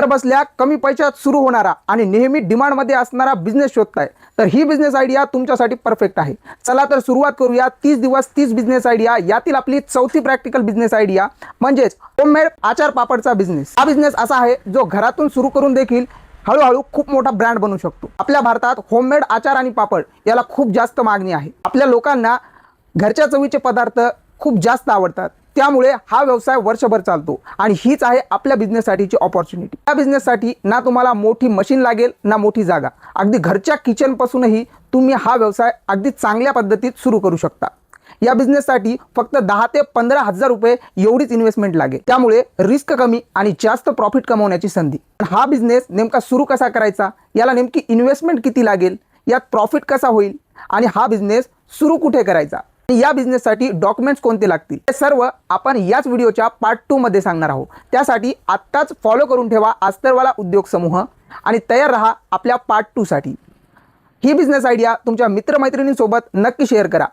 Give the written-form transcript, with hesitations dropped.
घर बसल्या कमी पैशात सुरू होणारा आणि नेहमी डिमांडमध्ये असणारा बिझनेस शोधताय तर ही बिझनेस आयडिया तुमच्यासाठी परफेक्ट आहे। चला तर सुरुवात करूया 30 दिवस 30 बिझनेस आयडिया यातील आपली चौथी प्रॅक्टिकल बिझनेस आयडिया म्हणजेच होममेड आचार पापडचा बिझनेस। हा बिझनेस असा आहे जो घरातून सुरू करून देखील हळूहळू खूप मोठा ब्रँड बनू शकतो। आपल्या भारतात होममेड आचार आणि पापड याला खूप जास्त मागणी आहे। आपल्या लोकांना घरच्या चवीचे पदार्थ खूप जास्त आवडतात, त्यामुळे हा व्यवसाय वर्षभर चालतो आणि हीच आहे आपल्या बिझनेससाठीची अपॉर्च्युनिटी। या बिझनेससाठी ना तुम्हाला मोठी मशीन लागेल ना मोठी जागा, अगदी घरच्या किचनपासूनही तुम्ही हा व्यवसाय अगदी चांगल्या पद्धतीत सुरू करू शकता। या बिझनेससाठी फक्त 10 ते 15 हजार रुपये एवढीच इन्व्हेस्टमेंट लागेल, त्यामुळे रिस्क कमी आणि जास्त प्रॉफिट कमवण्याची संधी। हा बिझनेस नेमका सुरू कसा करायचा, याला नेमकी इन्व्हेस्टमेंट किती लागेल, यात प्रॉफिट कसा होईल आणि हा बिझनेस सुरू कुठे करायचा, या बिझनेससाठी डॉक्युमेंट्स कोणते लागतील, हे सर्व आपण याच व्हिडिओच्या पार्ट 2 मध्ये सांगणार आहोत। त्यासाठी आत्ताच फॉलो करून ठेवा अस्तरवाला उद्योग समूह आणि तयार रहा आपल्या पार्ट 2 साठी। ही बिझनेस आयडिया तुमच्या मित्रमैत्रिणींसोबत नक्की शेअर करा।